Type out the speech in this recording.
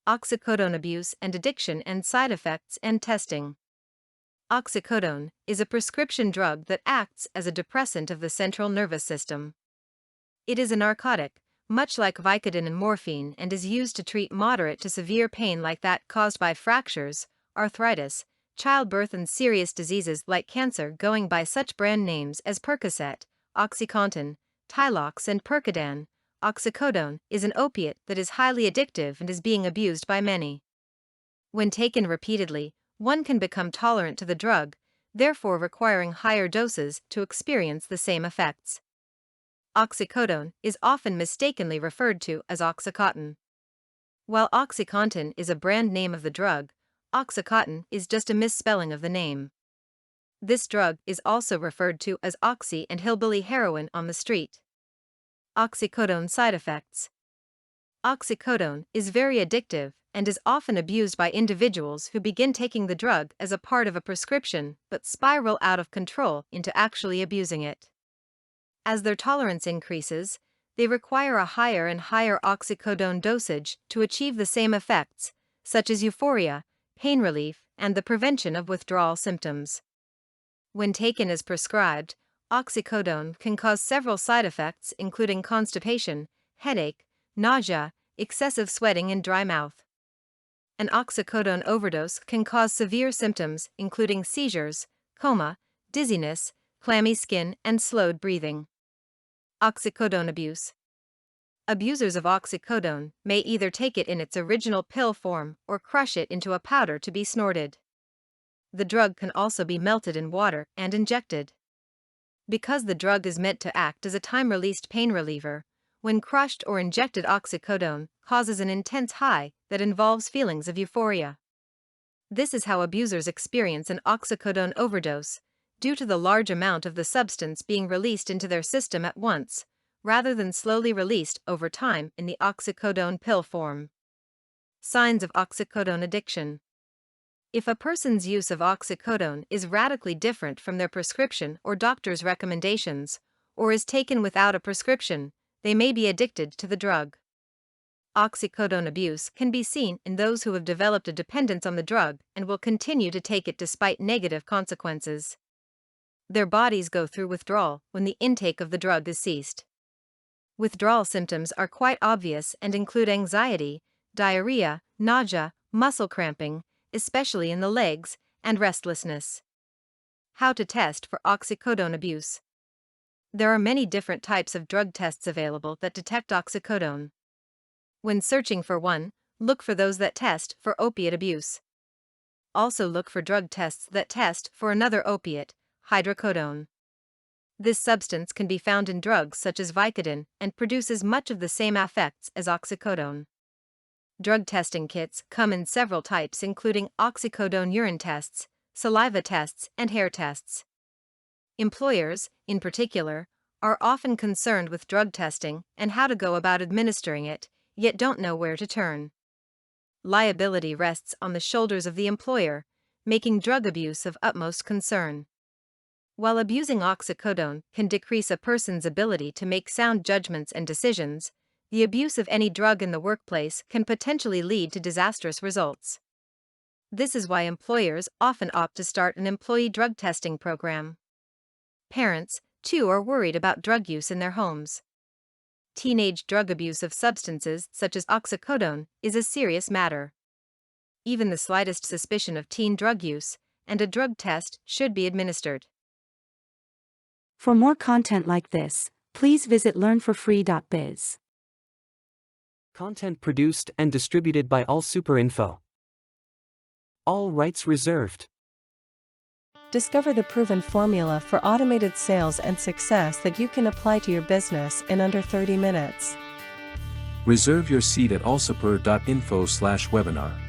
Oxycodone abuse and addiction and side effects and testing. Oxycodone is a prescription drug that acts as a depressant of the central nervous system. It is a narcotic, much like Vicodin and morphine, and is used to treat moderate to severe pain like that caused by fractures, arthritis, childbirth, and serious diseases like cancer, going by such brand names as Percocet, OxyContin, Tylox and Percodan. Oxycodone is an opiate that is highly addictive and is being abused by many. When taken repeatedly, one can become tolerant to the drug, therefore requiring higher doses to experience the same effects. Oxycodone is often mistakenly referred to as OxyContin. While OxyContin is a brand name of the drug, OxyContin is just a misspelling of the name. This drug is also referred to as oxy and hillbilly heroin on the street. Oxycodone side effects. Oxycodone is very addictive and is often abused by individuals who begin taking the drug as a part of a prescription but spiral out of control into actually abusing it. As their tolerance increases, they require a higher and higher oxycodone dosage to achieve the same effects, such as euphoria, pain relief, and the prevention of withdrawal symptoms. When taken as prescribed, oxycodone can cause several side effects including constipation, headache, nausea, excessive sweating, and dry mouth. An oxycodone overdose can cause severe symptoms including seizures, coma, dizziness, clammy skin, and slowed breathing. Oxycodone abuse. Abusers of oxycodone may either take it in its original pill form or crush it into a powder to be snorted. The drug can also be melted in water and injected. Because the drug is meant to act as a time-released pain reliever, when crushed or injected, oxycodone causes an intense high that involves feelings of euphoria. This is how abusers experience an oxycodone overdose, due to the large amount of the substance being released into their system at once, rather than slowly released over time in the oxycodone pill form. Signs of oxycodone addiction. If a person's use of oxycodone is radically different from their prescription or doctor's recommendations, or is taken without a prescription, they may be addicted to the drug. Oxycodone abuse can be seen in those who have developed a dependence on the drug and will continue to take it despite negative consequences. Their bodies go through withdrawal when the intake of the drug is ceased. Withdrawal symptoms are quite obvious and include anxiety, diarrhea, nausea, muscle cramping, especially in the legs, and restlessness. How to test for oxycodone abuse. There are many different types of drug tests available that detect oxycodone. When searching for one, look for those that test for opiate abuse. Also look for drug tests that test for another opiate, hydrocodone. This substance can be found in drugs such as Vicodin and produces much of the same effects as oxycodone. Drug testing kits come in several types including oxycodone urine tests, saliva tests, and hair tests. Employers, in particular, are often concerned with drug testing and how to go about administering it, yet don't know where to turn. Liability rests on the shoulders of the employer, making drug abuse of utmost concern. While abusing oxycodone can decrease a person's ability to make sound judgments and decisions, the abuse of any drug in the workplace can potentially lead to disastrous results. This is why employers often opt to start an employee drug testing program. Parents, too, are worried about drug use in their homes. Teenage drug abuse of substances such as oxycodone is a serious matter. Even the slightest suspicion of teen drug use, and a drug test should be administered. For more content like this, please visit learnforfree.biz. Content produced and distributed by AllSuperInfo. All rights reserved. Discover the proven formula for automated sales and success that you can apply to your business in under 30 minutes. Reserve your seat at allsuper.info/webinar.